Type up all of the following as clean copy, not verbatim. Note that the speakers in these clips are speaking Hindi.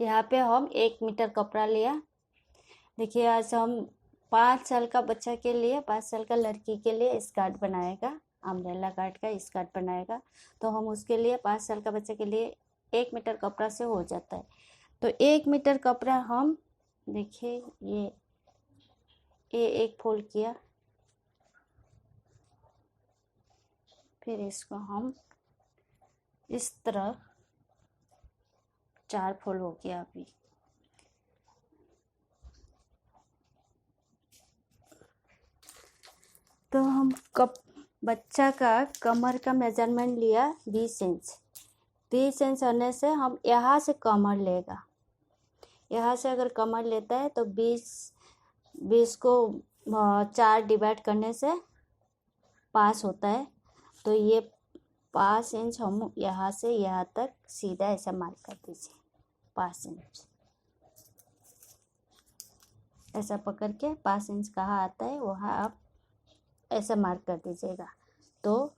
यहाँ पे हम 1 मीटर कपड़ा लिया। देखिए आज हम 5 साल का बच्चा के लिए, 5 साल का लड़की के लिए स्कर्ट बनाएगा, अम्ब्रेला कट का स्कर्ट बनाएगा। तो हम उसके लिए 5 साल का बच्चे के लिए 1 मीटर कपड़ा से हो जाता है। तो 1 मीटर कपड़ा हम देखिए ये एक फोल्ड किया, फिर इसको हम इस तरह 4 फोल्ड हो गया। अभी तो हम बच्चा का कमर का मेजरमेंट लिया 20 इंच। 20 इंच होने से हम यहाँ से कमर लेगा, यहाँ से अगर कमर लेता है तो 20 को 4 डिवाइड करने से 5 होता है। तो ये 5 इंच हम यहाँ से यहाँ तक सीधा ऐसा मार्क कर दीजिए। 5 इंच ऐसा पकड़ के 5 इंच कहाँ आता है वहाँ आप ऐसा मार्क कर दीजिएगा। तो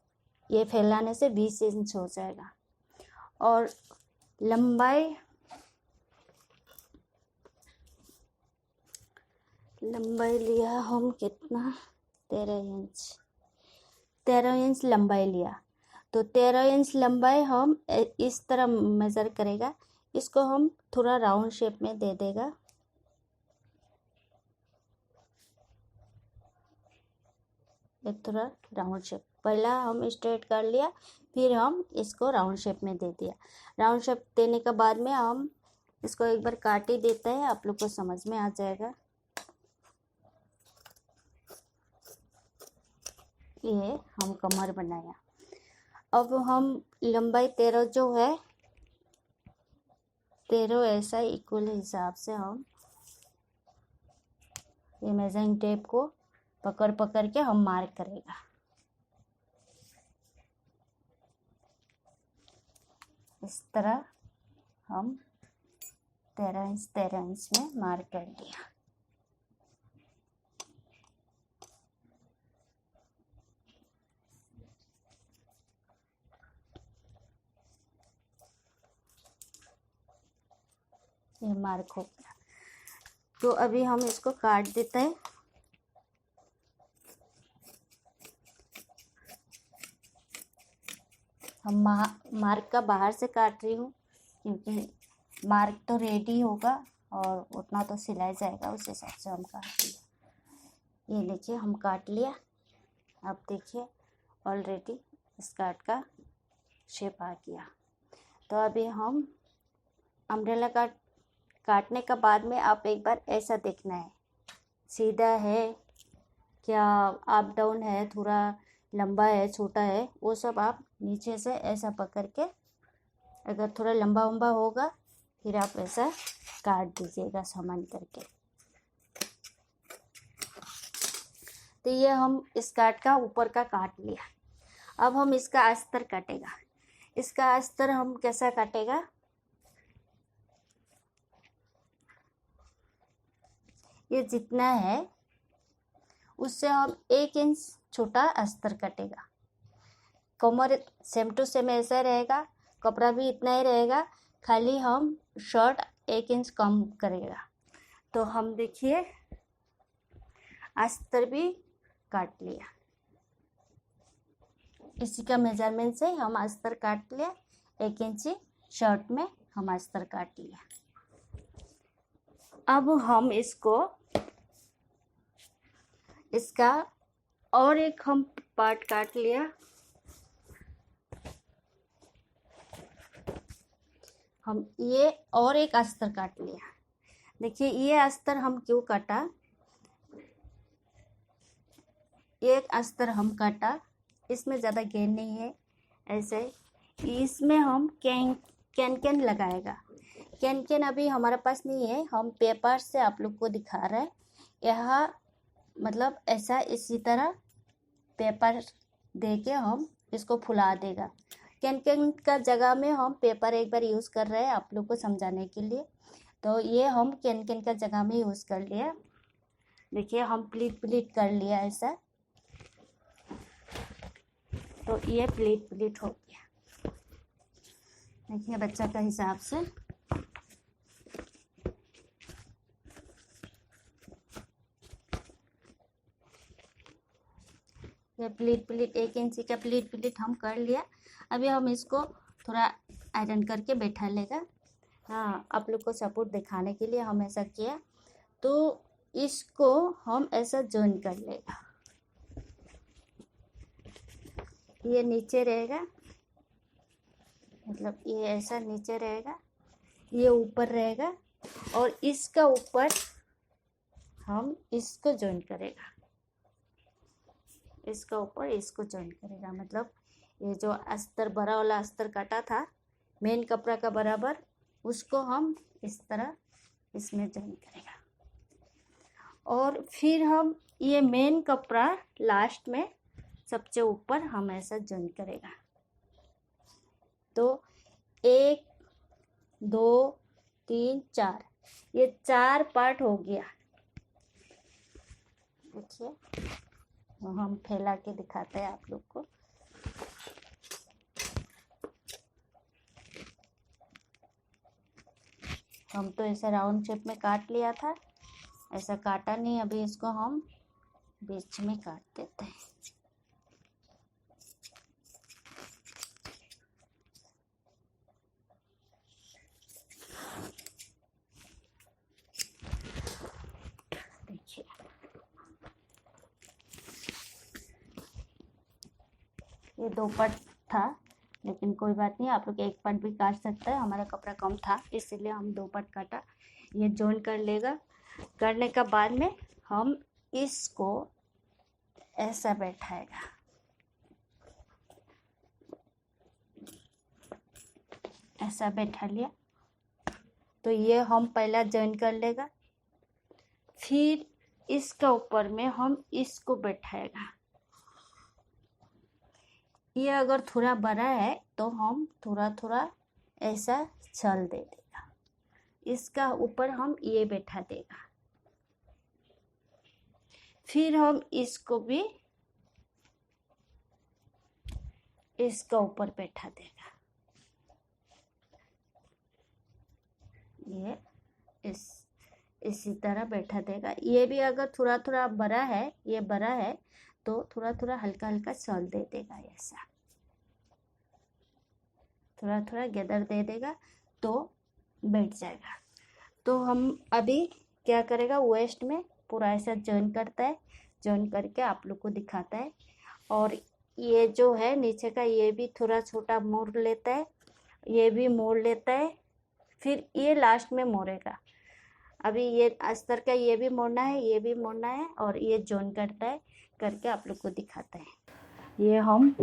ये फैलाने से 20 इंच हो जाएगा। और लंबाई लिया हम कितना, 13 इंच लंबाई लिया। तो 13 इंच लंबाई हम इस तरह मेज़र करेगा। इसको हम थोड़ा राउंड शेप में दे देगा। ये थोड़ा राउंड शेप, पहला हम स्ट्रेट कर लिया, फिर हम इसको राउंड शेप में दे दिया। राउंड शेप देने के बाद में हम इसको एक बार काट ही देते हैं, आप लोग को समझ में आ जाएगा। ये हम कमर बनाया। अब हम लंबाई 13 जो है, 13 ऐसा इक्वल हिसाब से हम ये मेजरिंग टेप को पकड़ के हम मार्क करेगा। इस तरह हम 13 इंच में मार्क कर दिया। ये मार्क हो गया। तो अभी हम इसको काट देते हैं। हम मार्क का बाहर से काट रही हूँ क्योंकि मार्क तो रेडी होगा और उतना तो सिलाई जाएगा, उस हिसाब से हम काट लिया। ये देखिए हम काट लिया। अब देखिए ऑलरेडी स्कर्ट का शेप आ गया। तो अभी हम अम्ब्रेला काटने का बाद में आप एक बार ऐसा देखना है, सीधा है क्या, अप डाउन है, थोड़ा लंबा है, छोटा है, वो सब आप नीचे से ऐसा पकड़ के, अगर थोड़ा लंबा होगा फिर आप ऐसा काट दीजिएगा समान करके। तो ये हम स्कर्ट का ऊपर का काट लिया। अब हम इसका अस्तर काटेगा। इसका अस्तर हम कैसा काटेगा, ये जितना है उससे हम 1 इंच छोटा अस्तर कटेगा। कमर सेम टू सेम ऐसा रहेगा, कपड़ा भी इतना ही रहेगा, खाली हम शर्ट 1 इंच कम करेगा। तो हम देखिए अस्तर भी काट लिया। इसी का मेजरमेंट से हम अस्तर काट लिया। 1 इंची शर्ट में हम अस्तर काट लिया। अब हम इसका और एक हम पार्ट काट लिया। हम ये और एक अस्तर काट लिया। देखिए ये अस्तर हम क्यों काटा, एक अस्तर हम काटा, इसमें ज़्यादा गेन नहीं है। ऐसे इसमें हम कैन लगाएगा। कैन अभी हमारे पास नहीं है, हम पेपर से आप लोग को दिखा रहे हैं। यहाँ मतलब ऐसा इसी तरह पेपर दे के हम इसको फुला देगा। कैन का जगह में हम पेपर एक बार यूज़ कर रहे हैं आप लोग को समझाने के लिए। तो ये हम कैन का जगह में यूज़ कर लिया। देखिए हम प्लीट कर लिया ऐसा। तो ये प्लीट हो गया। देखिए बच्चा का हिसाब से ये प्लीट 1 इंची का प्लीट हम कर लिया। अभी हम इसको थोड़ा आयरन करके बैठा लेगा। हाँ, आप लोग को सपोर्ट दिखाने के लिए हम ऐसा किया। तो इसको हम ऐसा जॉइन कर लेगा। ये नीचे रहेगा, मतलब ये ऐसा नीचे रहेगा, ये ऊपर रहेगा, और इसका ऊपर हम इसको जॉइन करेगा। इसका ऊपर इसको जॉइन करेगा, मतलब ये जो अस्तर बड़ा वाला अस्तर काटा था मेन कपड़ा का बराबर, उसको हम इस तरह इसमें जॉइन करेगा। और फिर हम ये मेन कपड़ा लास्ट में सबसे ऊपर हम ऐसा जॉइन करेगा। तो 1 2 3 4, ये 4 पार्ट हो गया। देखिए, हम फैला के दिखाते हैं आप लोग को। हम तो ऐसा राउंड शेप में काट लिया था, ऐसा काटा नहीं। अभी इसको हम बीच में काट देते हैं। देखिए, ये 2 पार्ट था, लेकिन कोई बात नहीं, आप लोग 1 पार्ट भी काट सकते हैं। हमारा कपड़ा कम था इसलिए हम 2 पार्ट काटा। ये जॉइन कर लेगा। करने का बाद में हम इसको ऐसा बैठाएगा। ऐसा बैठा लिया, तो ये हम पहला जॉइन कर लेगा। फिर इसका ऊपर में हम इसको बैठाएगा। ये अगर थोड़ा बड़ा है तो हम थोड़ा थोड़ा ऐसा छल दे देगा। इसका ऊपर हम ये बैठा देगा। फिर हम इसको भी इसका ऊपर बैठा देगा। ये इसी तरह बैठा देगा। ये भी अगर थोड़ा थोड़ा बड़ा है, ये बड़ा है, तो थोड़ा थोड़ा हल्का हल्का छल दे देगा। ऐसा थोड़ा थोड़ा गैदर दे देगा तो बैठ जाएगा। तो हम अभी क्या करेगा, वेस्ट में पूरा ऐसा जॉइन करता है। जॉइन करके आप लोग को दिखाता है। और ये जो है नीचे का, ये भी थोड़ा छोटा मोड़ लेता है, ये भी मोड़ लेता है, फिर ये लास्ट में मोड़ेगा। अभी ये अस्तर का ये भी मोड़ना है, ये भी मोड़ना है, और ये जॉइन करता है। करके आप लोग को दिखाता है। ये हम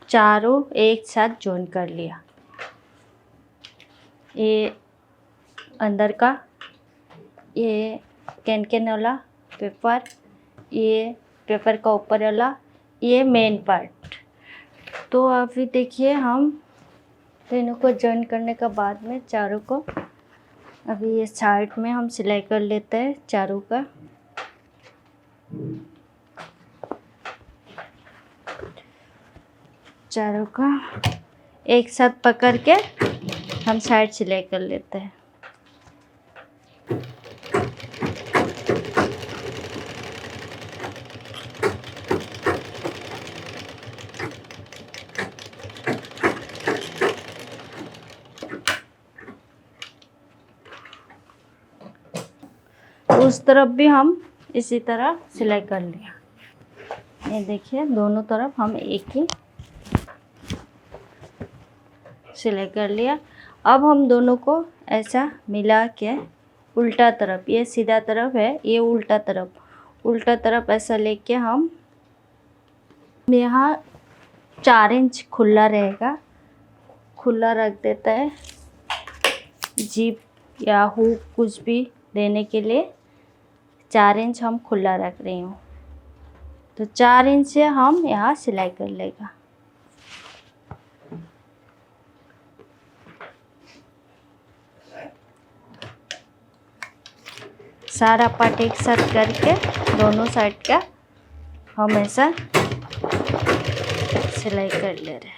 चारों एक साथ जॉइन कर लिया। ये अंदर का, ये कैन वाला पेपर, ये पेपर का ऊपर वाला, ये मेन पार्ट। तो अभी देखिए, हम तीनों को जॉइन करने का बाद में चारों को, अभी ये साइड में हम सिलाई कर लेते हैं चारों का। चारों का एक साथ पकड़ के हम साइड सिलाई कर लेते हैं। उस तरफ भी हम इसी तरह सिलाई कर लिया। ये देखिए, दोनों तरफ हम एक ही सिलाई कर लिया। अब हम दोनों को ऐसा मिला के उल्टा तरफ, ये सीधा तरफ है, ये उल्टा तरफ ऐसा लेके हम यहाँ 4 इंच खुला रहेगा, खुला रख देता है। जिप या हुक कुछ भी देने के लिए 4 इंच हम खुला रख रही हूँ। तो 4 इंच से हम यहाँ सिलाई कर लेगा। सारा पार्ट एक साथ करके दोनों साइड का हम ऐसा सिलाई कर ले रहे हैं।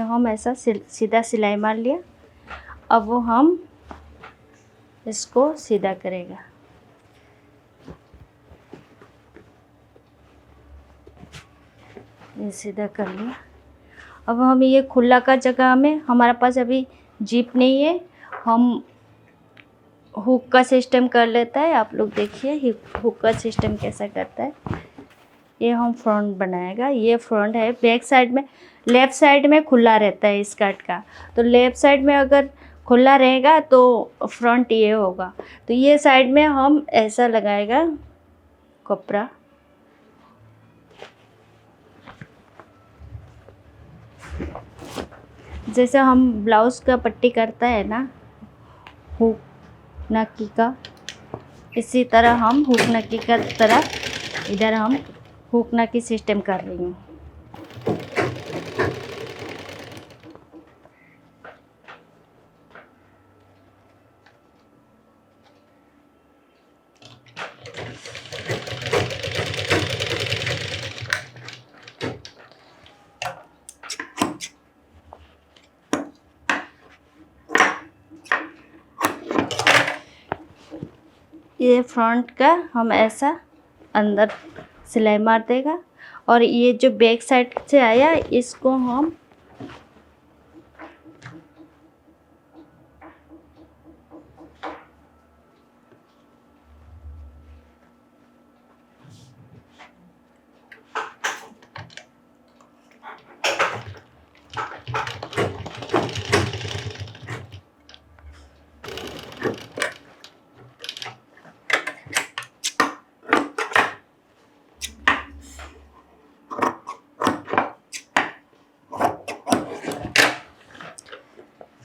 हम ऐसा सीधा सिलाई मार लिया। अब वो हम इसको सीधा करेगा। ये सीधा कर लिया। अब हम ये खुला का जगह में, हमारे पास अभी जीप नहीं है, हम हुक का सिस्टम कर लेता है। आप लोग देखिए हुक का सिस्टम कैसा करता है। ये हम फ्रंट बनाएगा। ये फ्रंट है। बैक साइड में, लेफ़्ट साइड में खुला रहता है स्कर्ट का, तो लेफ़्ट साइड में अगर खुला रहेगा तो फ्रंट ये होगा। तो ये साइड में हम ऐसा लगाएगा कपड़ा। जैसे हम ब्लाउज़ का पट्टी करता है ना हुक नक्की का, इसी तरह हम हुक नक्की का तरह इधर हम हुक नक्की सिस्टम कर रही हूँ। ये फ्रंट का हम ऐसा अंदर सिलाई मार देगा, और ये जो बैक साइड से आया इसको हम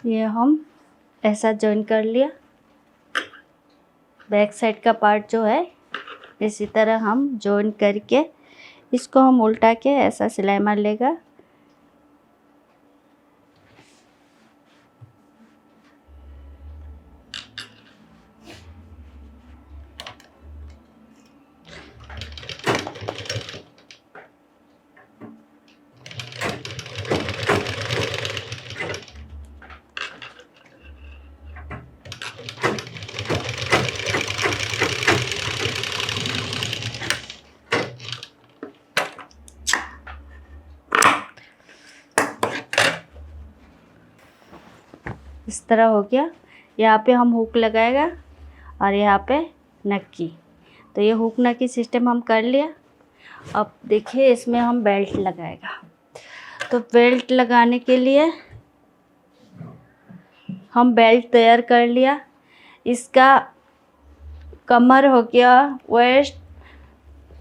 ये हम ऐसा जॉइन कर लिया। बैक साइड का पार्ट जो है इसी तरह हम जॉइन करके इसको हम उल्टा के ऐसा सिलाई मार लेगा। इस तरह हो गया। यहाँ पे हम हुक लगाएगा और यहाँ पे नक्की। तो ये हुक नक्की सिस्टम हम कर लिया। अब देखिए इसमें हम बेल्ट लगाएगा। तो बेल्ट लगाने के लिए हम बेल्ट तैयार कर लिया। इसका कमर हो गया वेस्ट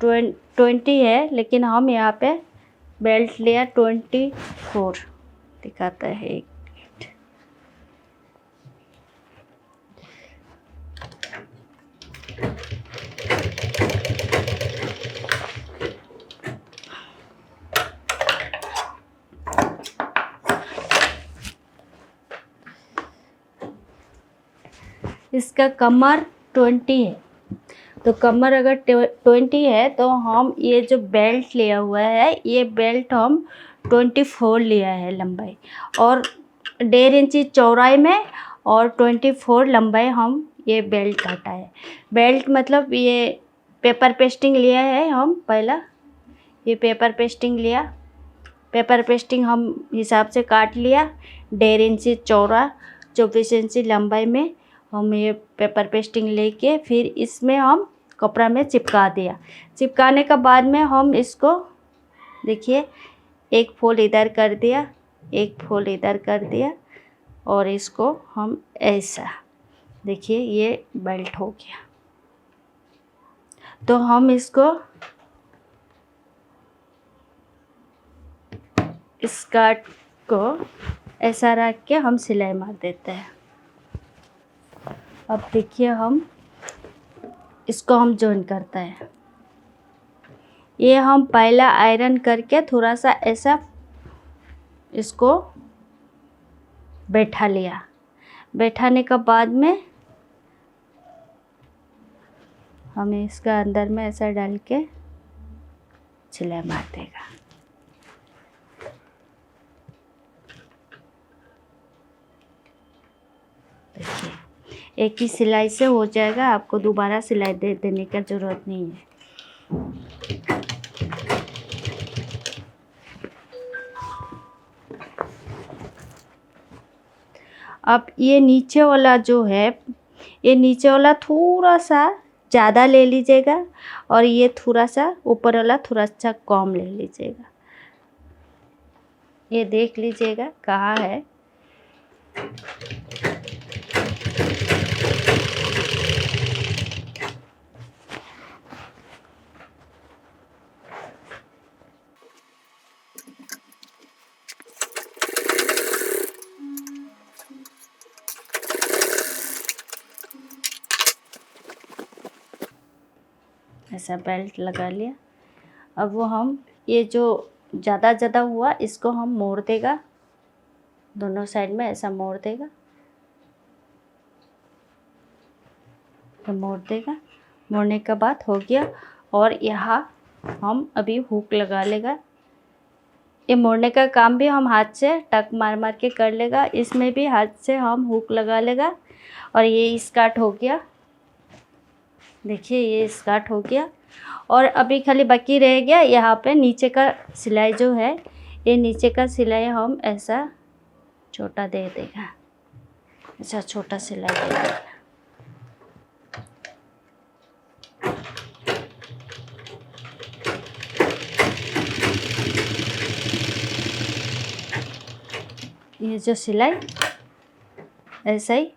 20 है, लेकिन हम यहाँ पे बेल्ट लिया 24 दिखाता है। इसका कमर 20 है, तो कमर अगर 20 है तो हम ये जो बेल्ट लिया हुआ है ये बेल्ट हम 24 लिया है लंबाई, और 1.5 इंची चौड़ाई में और 24 लंबाई हम ये बेल्ट काटा है। बेल्ट मतलब ये पेपर पेस्टिंग लिया है हम पहला, ये पेपर पेस्टिंग लिया। पेपर पेस्टिंग हम हिसाब से काट लिया। 1.5 इंची चौड़ा 24 इंची लंबाई में हम ये पेपर पेस्टिंग लेके फिर इसमें हम कपड़ा में चिपका दिया। चिपकाने के बाद में हम इसको देखिए एक फोल्ड इधर कर दिया, एक फोल्ड इधर कर दिया, और इसको हम ऐसा देखिए ये बेल्ट हो गया। तो हम इसको स्कर्ट को ऐसा रख के हम सिलाई मार देते हैं। अब देखिए हम इसको हम जॉइन करते हैं। ये हम पहला आयरन करके थोड़ा सा ऐसा इसको बैठा लिया। बैठाने के बाद में हमें इसका अंदर में ऐसा डाल के सिलाई मार देगा। एक ही सिलाई से हो जाएगा, आपको दोबारा सिलाई देने का ज़रूरत नहीं है। अब ये नीचे वाला जो है, ये नीचे वाला थोड़ा सा ज़्यादा ले लीजिएगा और ये थोड़ा सा ऊपर वाला थोड़ा सा कम ले लीजिएगा। ये देख लीजिएगा कहाँ है। ऐसा बेल्ट लगा लिया। अब वो हम ये जो ज़्यादा हुआ इसको हम मोड़ देगा, दोनों साइड में ऐसा मोड़ देगा, तो मोड़ देगा। मोड़ने के बाद हो गया। और यहाँ हम अभी हुक लगा लेगा। ये मोड़ने का काम भी हम हाथ से टक मार मार के कर लेगा, इसमें भी हाथ से हम हुक लगा लेगा। और ये स्कर्ट हो गया, देखिए ये स्कर्ट हो गया। और अभी खाली बाकी रह गया यहाँ पे नीचे का सिलाई जो है, ये नीचे का सिलाई हम ऐसा छोटा दे देगा, ऐसा छोटा सिलाई दे देगा। ये जो सिलाई ऐसा ही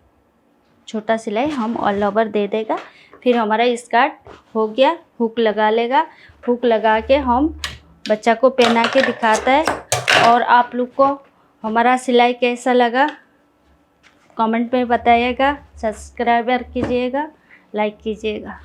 छोटा सिलाई हम ऑल ओवर दे देगा। फिर हमारा स्कर्ट हो गया। हुक लगा लेगा, हुक लगा के हम बच्चा को पहना के दिखाता है। और आप लोग को हमारा सिलाई कैसा लगा कमेंट में बताइएगा, सब्सक्राइबर कीजिएगा, लाइक कीजिएगा।